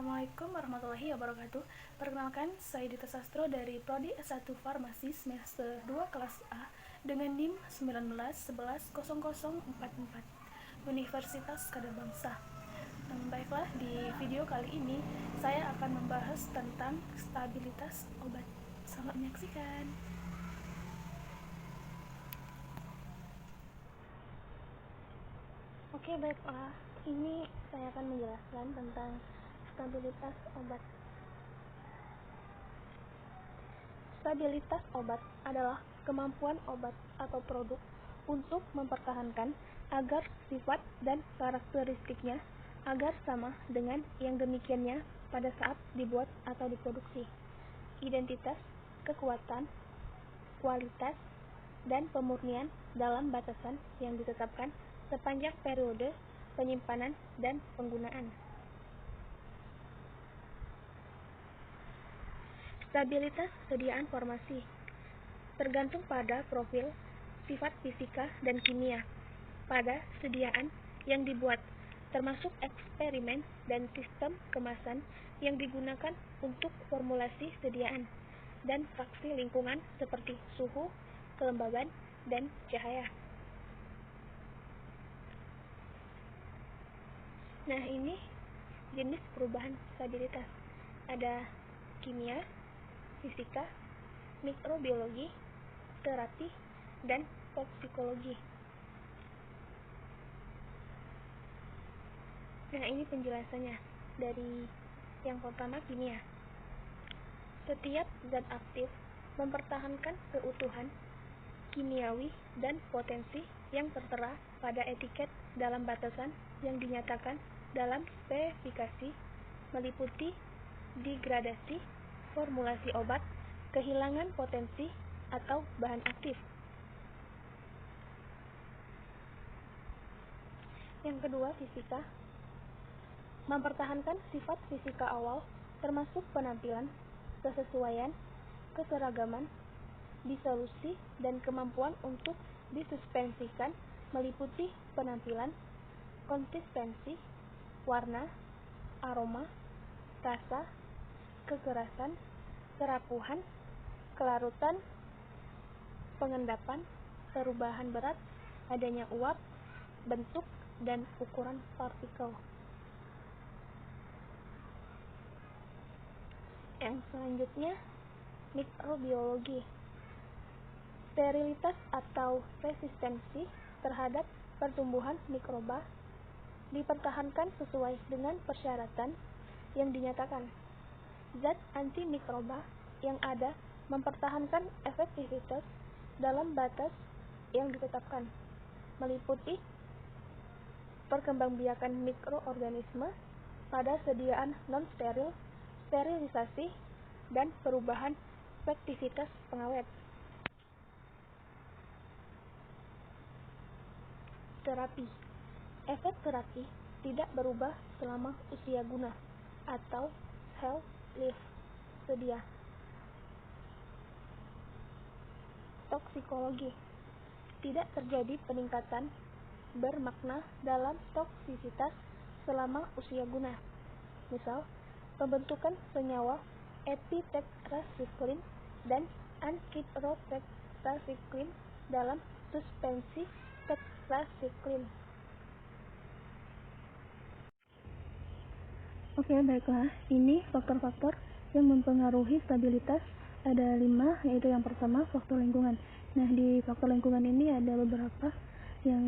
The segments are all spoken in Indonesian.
Assalamualaikum warahmatullahi wabarakatuh. Perkenalkan, saya Dita Sastro dari Prodi S1 Farmasi semester 2 kelas A dengan NIM 19110044 Universitas Kadabangsa. Baiklah, di video kali ini saya akan membahas tentang stabilitas obat. Selamat menyaksikan. Oke, baiklah. Ini saya akan menjelaskan tentang stabilitas obat. Stabilitas obat adalah kemampuan obat atau produk untuk mempertahankan agar sifat dan karakteristiknya agar sama dengan yang demikiannya pada saat dibuat atau diproduksi. Identitas, kekuatan, kualitas, dan pemurnian dalam batasan yang ditetapkan sepanjang periode penyimpanan dan penggunaan. Stabilitas sediaan formasi tergantung pada profil, sifat fisika dan kimia pada sediaan yang dibuat, termasuk eksperimen dan sistem kemasan yang digunakan untuk formulasi sediaan, dan fraksi lingkungan seperti suhu, kelembaban, dan cahaya. Nah, ini jenis perubahan stabilitas. Ada kimia, fisika, mikrobiologi, terapi, dan toksikologi. Nah, ini penjelasannya. Dari yang pertama, kimia. Setiap zat aktif mempertahankan keutuhan kimiawi dan potensi yang tertera pada etiket dalam batasan yang dinyatakan dalam spesifikasi, meliputi degradasi, formulasi obat, kehilangan potensi atau bahan aktif. Yang kedua, fisika. Mempertahankan sifat fisika awal termasuk penampilan, kesesuaian, keseragaman, disolusi, dan kemampuan untuk disuspensikan, meliputi penampilan, konsistensi, warna, aroma, rasa, kekerasan, kerapuhan, kelarutan, pengendapan, perubahan berat, adanya uap, bentuk, dan ukuran partikel. Yang selanjutnya, mikrobiologi. Sterilitas atau resistensi terhadap pertumbuhan mikroba dipertahankan sesuai dengan persyaratan yang dinyatakan. Zat antimikroba yang ada mempertahankan efektivitas dalam batas yang ditetapkan, meliputi perkembangbiakan mikroorganisme pada sediaan non-steril, sterilisasi, dan perubahan efektivitas pengawet. Terapi. Efek terapi tidak berubah selama usia guna atau shelf life sedia. Toksikologi. Tidak terjadi peningkatan bermakna dalam toksisitas selama usia guna. Misal, pembentukan senyawa epitetrasiklin dan anhidrotetrasiklin dalam suspensi tetrasiklin. Oke, baiklah. Ini faktor-faktor yang mempengaruhi stabilitas. Ada 5, yaitu yang pertama faktor lingkungan. Nah, di faktor lingkungan ini ada beberapa yang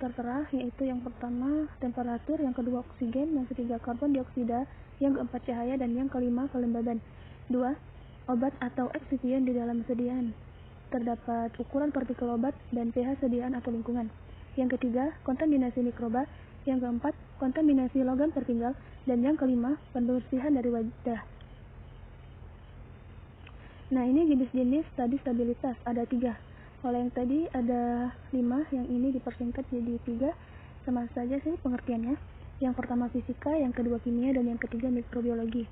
tertera, yaitu yang pertama temperatur, yang kedua oksigen, yang ketiga karbon dioksida, yang keempat cahaya, dan yang kelima kelembaban. 2. Obat atau eksipien di dalam sediaan. Terdapat ukuran partikel obat dan pH sediaan atau lingkungan. Yang ketiga, kontaminasi mikroba. Yang keempat, kontaminasi logam tertinggal. Dan yang kelima, pembersihan dari wadah. Nah, ini jenis-jenis tadi stabilitas. Ada 3. Kalau yang tadi ada 5, yang ini dipersingkat jadi 3. Sama saja sih pengertiannya. Yang pertama fisika, yang kedua kimia, dan yang ketiga mikrobiologi.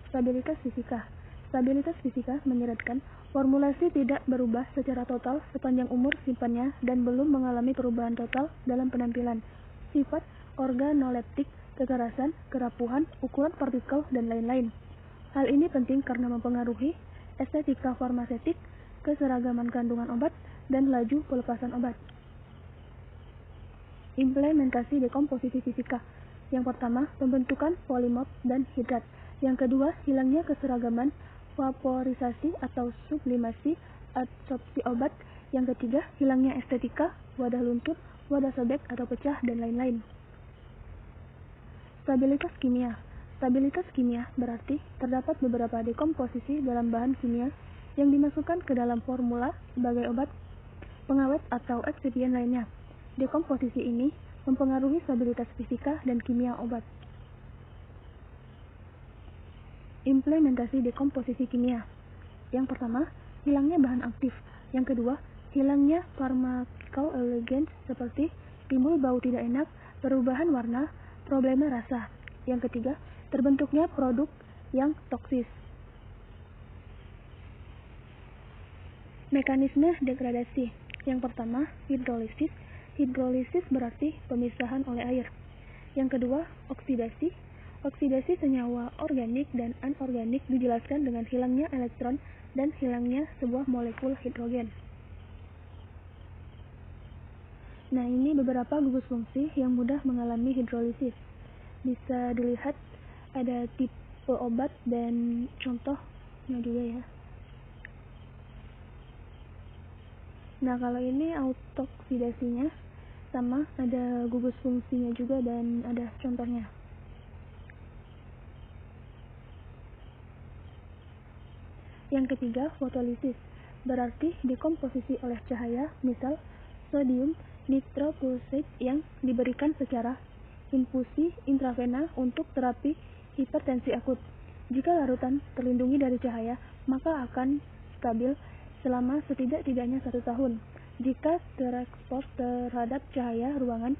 Stabilitas fisika. Stabilitas fisika menyeratkan formulasi tidak berubah secara total sepanjang umur simpannya dan belum mengalami perubahan total dalam penampilan. Sifat organoleptik kekerasan, kerapuhan, ukuran partikel, dan lain-lain. Hal ini penting karena mempengaruhi estetika farmaseutik, keseragaman kandungan obat, dan laju pelepasan obat. Implementasi dekomposisi fisika. Yang pertama, pembentukan polimorf dan hidrat. Yang kedua, hilangnya keseragaman, vaporisasi atau sublimasi, absorpsi obat. Yang ketiga, hilangnya estetika, wadah luntur, wadah sobek atau pecah, dan lain-lain. Stabilitas kimia. Stabilitas kimia berarti terdapat beberapa dekomposisi dalam bahan kimia yang dimasukkan ke dalam formula sebagai obat, pengawet atau eksipien lainnya. Dekomposisi ini mempengaruhi stabilitas fisika dan kimia obat. Implementasi dekomposisi kimia. Yang pertama, hilangnya bahan aktif. Yang kedua, hilangnya pharmacological seperti timbul bau tidak enak, perubahan warna, problema rasa. Yang ketiga, terbentuknya produk yang toksis. Mekanisme degradasi. Yang pertama, hidrolisis. Hidrolisis berarti pemisahan oleh air. Yang kedua, oksidasi. Oksidasi senyawa organik dan anorganik dijelaskan dengan hilangnya elektron dan hilangnya sebuah molekul hidrogen. Nah, ini beberapa gugus fungsi yang mudah mengalami hidrolisis. Bisa dilihat ada tipe obat dan contohnya juga ya. Nah, kalau ini autooksidasinya sama, ada gugus fungsinya juga dan ada contohnya. Yang ketiga, fotolisis berarti dekomposisi oleh cahaya, misal sodium nitroprusside yang diberikan secara infusi intravena untuk terapi hipertensi akut. Jika larutan terlindungi dari cahaya, maka akan stabil selama setidak-tidaknya 1 tahun. Jika terekspos terhadap cahaya ruangan,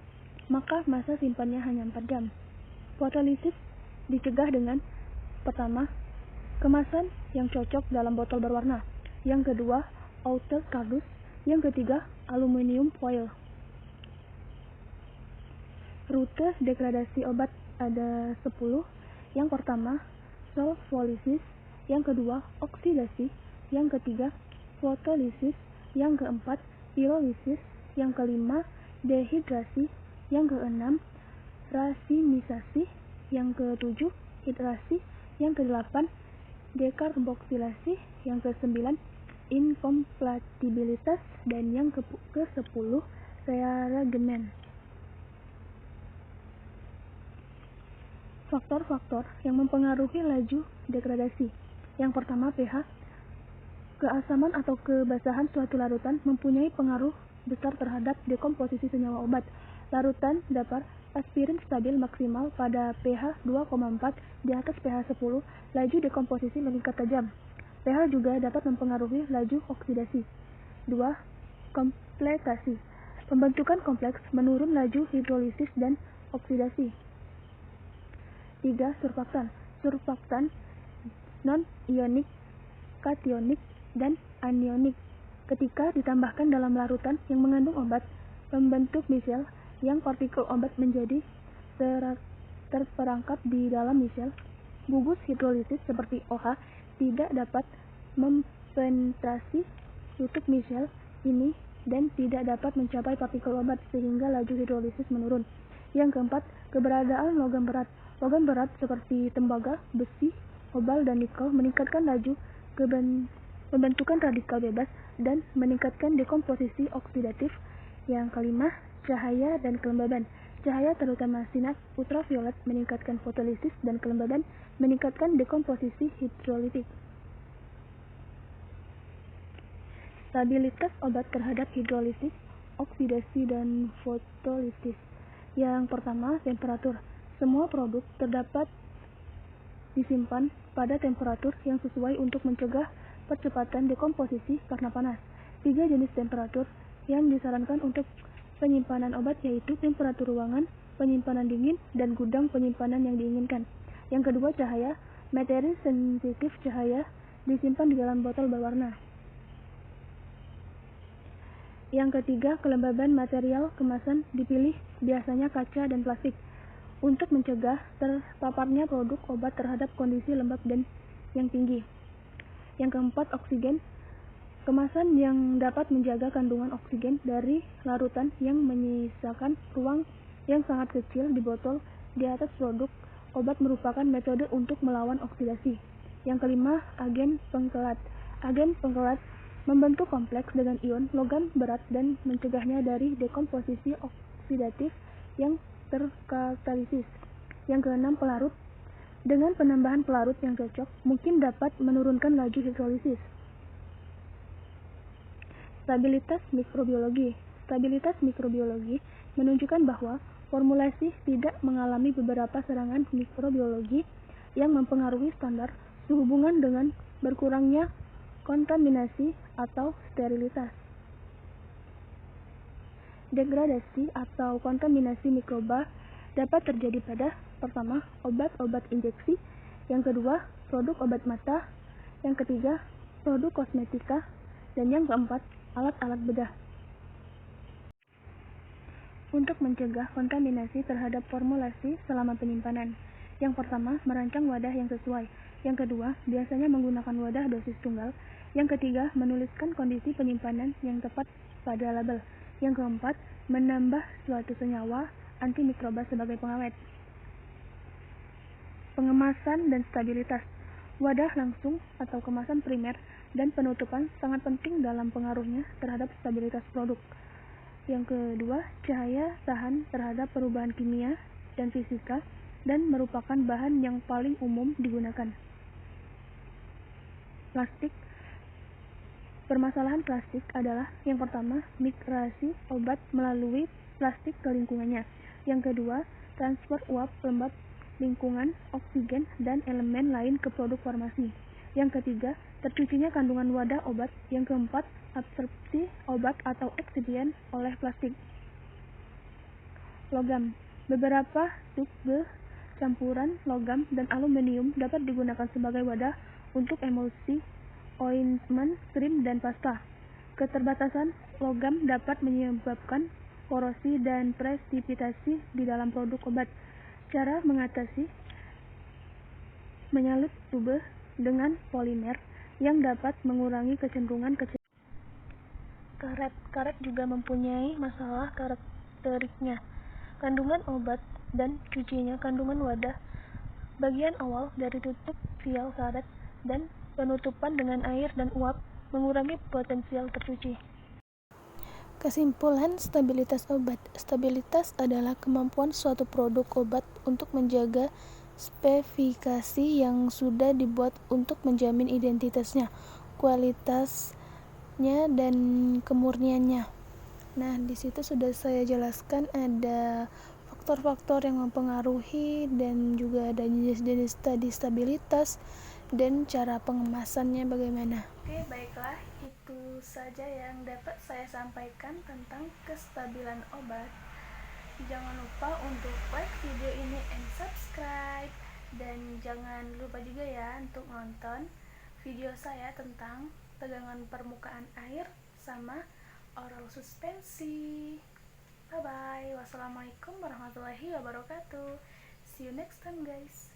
maka masa simpannya hanya 4 jam. Fotolisis dicegah dengan pertama, kemasan yang cocok dalam botol berwarna. Yang kedua, outer kardus. Yang ketiga, aluminium foil. Rute degradasi obat ada 10. Yang pertama, sulfolisis. Yang kedua, oksidasi. Yang ketiga, fotolisis. Yang keempat, pirolisis. Yang kelima, dehidrasi. Yang keenam, rasinisasi. Yang ketujuh, hidrasi. Yang kedelapan, dekarboksilasi. Yang ke-9, inkompatibilitas. Dan yang ke-10, rearrangement. Faktor-faktor yang mempengaruhi laju degradasi. Yang pertama, pH. Keasaman atau kebasahan suatu larutan mempunyai pengaruh besar terhadap dekomposisi senyawa obat. Larutan dapat aspirin stabil maksimal pada pH 2,4 di atas pH 10, laju dekomposisi meningkat tajam. pH juga dapat mempengaruhi laju oksidasi. 2. Komplektasi. Pembentukan kompleks menurun laju hidrolisis dan oksidasi. 3. Surfaktan. Surfaktan non-ionik, kationik, dan anionik. Ketika ditambahkan dalam larutan yang mengandung obat, membentuk misel yang partikel obat menjadi terperangkap di dalam misel. Gugus hidrolisis seperti OH tidak dapat mempenetrasi tutup misel ini dan tidak dapat mencapai partikel obat sehingga laju hidrolisis menurun. Yang keempat, keberadaan logam berat. Logam berat seperti tembaga, besi, kobalt, dan nikel meningkatkan laju pembentukan radikal bebas dan meningkatkan dekomposisi oksidatif. Yang kelima, cahaya dan kelembaban. Cahaya terutama sinar ultraviolet meningkatkan fotolisis dan kelembaban meningkatkan dekomposisi hidrolitik. Stabilitas obat terhadap hidrolisis, oksidasi, dan fotolisis. Yang pertama, temperatur. Semua produk terdapat disimpan pada temperatur yang sesuai untuk mencegah percepatan dekomposisi karena panas. 3 jenis temperatur yang disarankan untuk penyimpanan obat yaitu temperatur ruangan, penyimpanan dingin, dan gudang penyimpanan yang diinginkan. Yang kedua, cahaya. Materi sensitif cahaya disimpan di dalam botol berwarna. Yang ketiga, kelembaban material kemasan dipilih, biasanya kaca dan plastik. untuk mencegah terpaparnya produk obat terhadap kondisi lembab dan yang tinggi. Yang keempat, oksigen. Kemasan yang dapat menjaga kandungan oksigen dari larutan yang menyisakan ruang yang sangat kecil di botol di atas produk obat merupakan metode untuk melawan oksidasi. Yang kelima, agen pengkelat. Agen pengkelat membentuk kompleks dengan ion logam berat dan mencegahnya dari dekomposisi oksidatif yang terkatalisis. Yang keenam, pelarut. Dengan penambahan pelarut yang cocok, mungkin dapat menurunkan laju hidrolisis. Stabilitas mikrobiologi. Stabilitas mikrobiologi menunjukkan bahwa formulasi tidak mengalami beberapa serangan mikrobiologi yang mempengaruhi standar sehubungan dengan berkurangnya kontaminasi atau sterilitas. Degradasi atau kontaminasi mikroba dapat terjadi pada pertama, obat-obat injeksi, yang kedua, produk obat mata, yang ketiga, produk kosmetika, dan yang keempat, alat-alat bedah. Untuk mencegah kontaminasi terhadap formulasi selama penyimpanan, yang pertama, merancang wadah yang sesuai. Yang kedua, biasanya menggunakan wadah dosis tunggal. Yang ketiga, menuliskan kondisi penyimpanan yang tepat pada label. Yang keempat, menambah suatu senyawa antimikroba sebagai pengawet. Pengemasan dan stabilitas. Wadah langsung atau kemasan primer dan penutupan sangat penting dalam pengaruhnya terhadap stabilitas produk. Yang kedua, cahaya tahan terhadap perubahan kimia dan fisika dan merupakan bahan yang paling umum digunakan. Plastik. Permasalahan plastik adalah yang pertama, migrasi obat melalui plastik ke lingkungannya. Yang kedua, transfer uap lembab lingkungan, oksigen, dan elemen lain ke produk farmasi. Yang ketiga, tercucinya kandungan wadah obat. Yang keempat, absorpsi obat atau eksipien oleh plastik. Logam. Beberapa tube campuran logam dan aluminium dapat digunakan sebagai wadah untuk emulsi, ointment, krim, dan pasta. Keterbatasan logam dapat menyebabkan korosi dan presipitasi di dalam produk obat. Cara mengatasi: menyalut tube dengan polimer yang dapat mengurangi kecenderungan kecil. Karet juga mempunyai masalah karakteristiknya. Kandungan obat dan cucinya kandungan wadah. Bagian awal dari tutup vial karet dan penutupan dengan air dan uap mengurangi potensial tercuci. Kesimpulan stabilitas obat. Stabilitas adalah kemampuan suatu produk obat untuk menjaga spesifikasi yang sudah dibuat untuk menjamin identitasnya, kualitasnya, dan kemurniannya. Nah, di situ sudah saya jelaskan ada faktor-faktor yang mempengaruhi dan juga ada jenis-jenis tadi stabilitas dan cara pengemasannya bagaimana. Oke, baiklah, itu saja yang dapat saya sampaikan tentang kestabilan obat. Jangan lupa untuk like video ini and subscribe, dan jangan lupa juga ya untuk nonton video saya tentang tegangan permukaan air sama oral suspensi. Bye bye. Wassalamualaikum warahmatullahi wabarakatuh. See you next time, guys.